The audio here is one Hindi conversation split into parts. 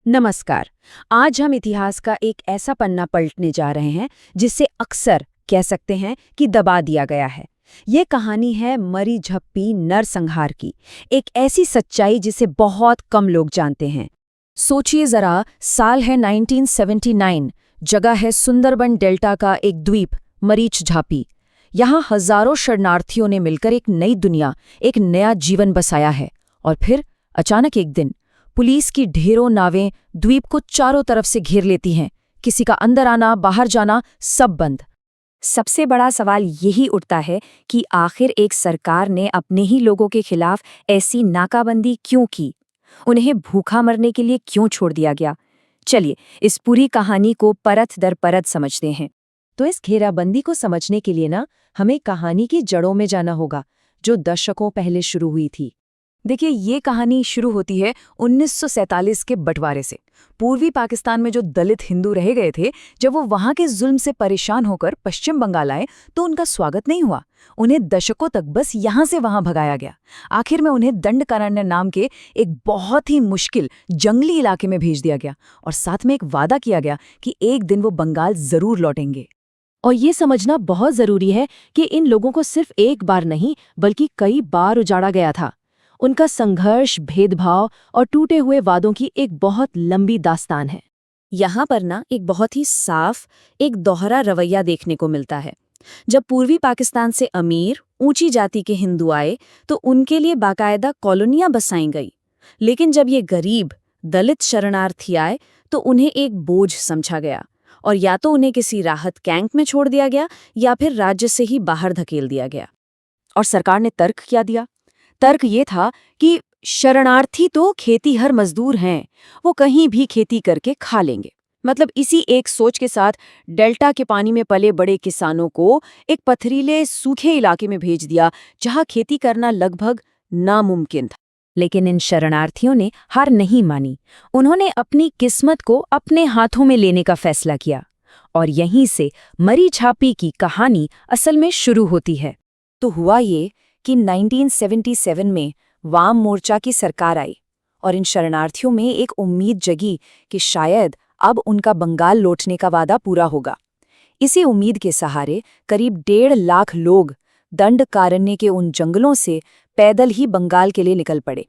नमस्कार। आज हम इतिहास का एक ऐसा पन्ना पलटने जा रहे हैं जिसे अक्सर कह सकते हैं कि दबा दिया गया है। ये कहानी है मरी झप्पी नरसंहार की, एक ऐसी सच्चाई जिसे बहुत कम लोग जानते हैं। सोचिए जरा, साल है 1979, जगह है सुंदरबन डेल्टा का एक द्वीप मरीच झापी। यहाँ हजारों शरणार्थियों ने मिलकर एक नई दुनिया, एक नया जीवन बसाया है। और फिर अचानक एक दिन पुलिस की ढेरों नावें द्वीप को चारों तरफ से घेर लेती हैं। किसी का अंदर आना, बाहर जाना, सब बंद। सबसे बड़ा सवाल यही उठता है कि आखिर एक सरकार ने अपने ही लोगों के खिलाफ ऐसी नाकाबंदी क्यों की? उन्हें भूखा मरने के लिए क्यों छोड़ दिया गया? चलिए, इस पूरी कहानी को परत दर परत समझते हैं। तो इस घेराबंदी को समझने के लिए हमें कहानी की जड़ों में जाना होगा, जो दशकों पहले शुरू हुई थी। देखिए, ये कहानी शुरू होती है 1947 के बंटवारे से। पूर्वी पाकिस्तान में जो दलित हिंदू रह गए थे, जब वो वहाँ के जुल्म से परेशान होकर पश्चिम बंगाल आए तो उनका स्वागत नहीं हुआ। उन्हें दशकों तक बस यहाँ से वहाँ भगाया गया। आखिर में उन्हें दंडकारण्य नाम के एक बहुत ही मुश्किल जंगली इलाके में भेज दिया गया और साथ में एक वादा किया गया कि एक दिन वो बंगाल जरूर लौटेंगे। और ये समझना बहुत जरूरी है कि इन लोगों को सिर्फ एक बार नहीं बल्कि कई बार उजाड़ा गया था। उनका संघर्ष, भेदभाव और टूटे हुए वादों की एक बहुत लंबी दास्तान है। यहाँ पर एक बहुत ही साफ, एक दोहरा रवैया देखने को मिलता है। जब पूर्वी पाकिस्तान से अमीर, ऊंची जाति के हिंदू आए तो उनके लिए बाकायदा कॉलोनियां बसाई गई। लेकिन जब ये गरीब, दलित शरणार्थी आए तो उन्हें एक बोझ समझा गया और या तो उन्हें किसी राहत कैंप में छोड़ दिया गया या फिर राज्य से ही बाहर धकेल दिया गया। और सरकार ने तर्क क्या दिया? तर्क ये था कि शरणार्थी तो खेतीहर मजदूर हैं, वो कहीं भी खेती करके खा लेंगे। मतलब इसी एक सोच के साथ डेल्टा के पानी में पले बड़े किसानों को एक पथरीले सूखे इलाके में भेज दिया, जहां खेती करना लगभग नामुमकिन था। लेकिन इन शरणार्थियों ने हार नहीं मानी। उन्होंने अपनी किस्मत को अपने हाथों में लेने का फैसला किया। और यहीं से मरी झापी की कहानी असल में शुरू होती है। तो हुआ ये कि 1977 में वाम मोर्चा की सरकार आई और इन शरणार्थियों में एक उम्मीद जगी कि शायद अब उनका बंगाल लौटने का वादा पूरा होगा। इसी उम्मीद के सहारे करीब 1.5 लाख लोग दंडकारण्य के उन जंगलों से पैदल ही बंगाल के लिए निकल पड़े।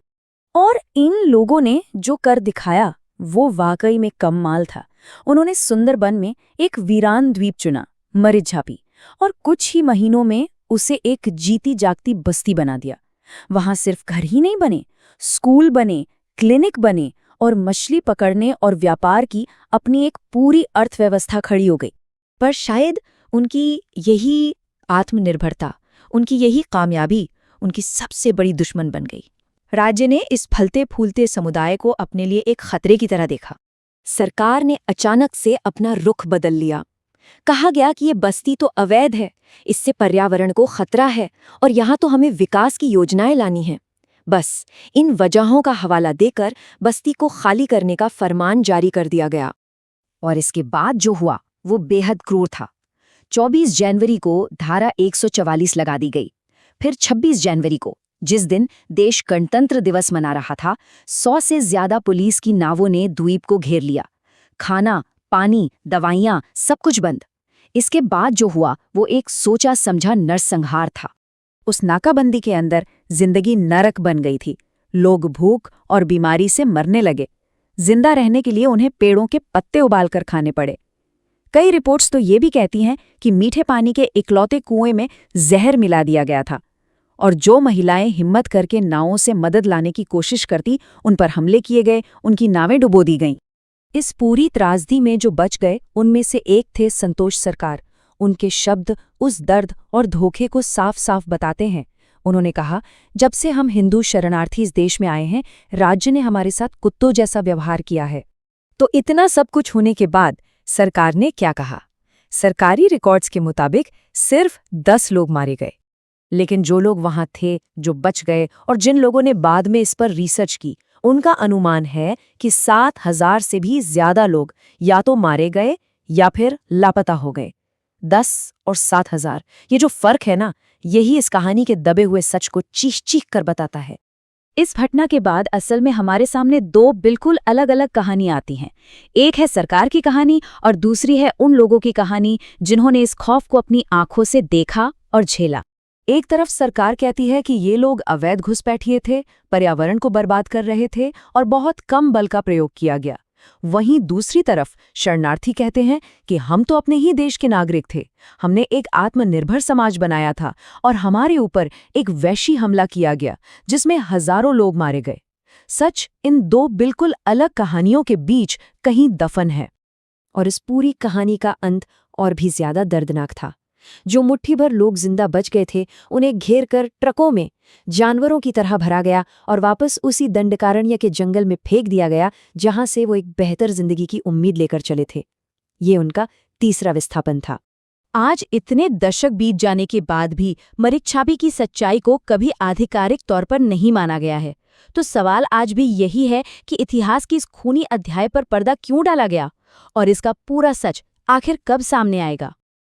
और इन लोगों ने जो कर दिखाया वो वाकई में कम माल था। उन्होंने सुंदरबन में एक वीरान द्वीप चुना, मरीच झापी, और कुछ ही महीनों में उसे एक जीती जागती बस्ती बना दिया। वहां सिर्फ घर ही नहीं बने, स्कूल बने, क्लिनिक बने और मछली पकड़ने और व्यापार की अपनी एक पूरी अर्थव्यवस्था खड़ी हो गई। पर शायद उनकी यही आत्मनिर्भरता, उनकी यही कामयाबी उनकी सबसे बड़ी दुश्मन बन गई। राज्य ने इस फलते फूलते समुदाय को अपने लिए एक खतरे की तरह देखा। सरकार ने अचानक से अपना रुख बदल लिया। कहा गया कि ये बस्ती तो अवैध है, इससे पर्यावरण को खतरा है और यहाँ तो हमें विकास की योजनाएं लानी हैं। बस इन वजहों का हवाला देकर बस्ती को खाली करने का फरमान जारी कर दिया गया। और इसके बाद जो हुआ वो बेहद क्रूर था। 24 जनवरी को धारा 144 लगा दी गई। फिर 26 जनवरी को, जिस दिन देश गणतंत्र दिवस मना रहा था, 100 से ज्यादा पुलिस की नावों ने द्वीप को घेर लिया। खाना, पानी, दवाइयां, सब कुछ बंद। इसके बाद जो हुआ वो एक सोचा समझा नरसंहार था। उस नाकाबंदी के अंदर जिंदगी नरक बन गई थी। लोग भूख और बीमारी से मरने लगे। जिंदा रहने के लिए उन्हें पेड़ों के पत्ते उबालकर खाने पड़े। कई रिपोर्ट्स तो ये भी कहती हैं कि मीठे पानी के इकलौते कुएं में जहर मिला दिया गया था। और जो महिलाएं हिम्मत करके नावों से मदद लाने की कोशिश करती, उन पर हमले किए गए, उनकी नावें डुबो दी गईं। इस पूरी त्रासदी में जो बच गए उनमें से एक थे संतोष सरकार। उनके शब्द उस दर्द और धोखे को साफ साफ बताते हैं। उन्होंने कहा, जब से हम हिंदू शरणार्थी इस देश में आए हैं, राज्य ने हमारे साथ कुत्तों जैसा व्यवहार किया है। तो इतना सब कुछ होने के बाद सरकार ने क्या कहा? सरकारी रिकॉर्ड्स के मुताबिक सिर्फ 10 लोग मारे गए। लेकिन जो लोग वहां थे, जो बच गए और जिन लोगों ने बाद में इस पर रिसर्च की, उनका अनुमान है कि 7,000 से भी ज्यादा लोग या तो मारे गए या फिर लापता हो गए। 10 और 7,000, ये जो फर्क है यही इस कहानी के दबे हुए सच को चीख चीख कर बताता है। इस घटना के बाद असल में हमारे सामने दो बिल्कुल अलग-अलग कहानियां आती हैं। एक है सरकार की कहानी और दूसरी है उन लोगों की कहानी जिन्होंने इस खौफ को अपनी आंखों से देखा और झेला। एक तरफ सरकार कहती है कि ये लोग अवैध घुसपैठिए थे, पर्यावरण को बर्बाद कर रहे थे और बहुत कम बल का प्रयोग किया गया। वहीं दूसरी तरफ शरणार्थी कहते हैं कि हम तो अपने ही देश के नागरिक थे, हमने एक आत्मनिर्भर समाज बनाया था और हमारे ऊपर एक वैश्य हमला किया गया जिसमें हजारों लोग मारे गए। सच इन दो बिल्कुल अलग कहानियों के बीच कहीं दफन है। और इस पूरी कहानी का अंत और भी ज्यादा दर्दनाक था। जो मुट्ठी भर लोग जिंदा बच गए थे उन्हें घेर कर ट्रकों में जानवरों की तरह भरा गया और वापस उसी दंडकारण्य के जंगल में फेंक दिया गया जहां से वो एक बेहतर जिंदगी की उम्मीद लेकर चले थे। ये उनका तीसरा विस्थापन था। आज इतने दशक बीत जाने के बाद भी मरिकछापी की सच्चाई को कभी आधिकारिक तौर पर नहीं माना गया है। तो सवाल आज भी यही है कि इतिहास की इस खूनी अध्याय पर पर्दा क्यों डाला गया और इसका पूरा सच आखिर कब सामने आएगा।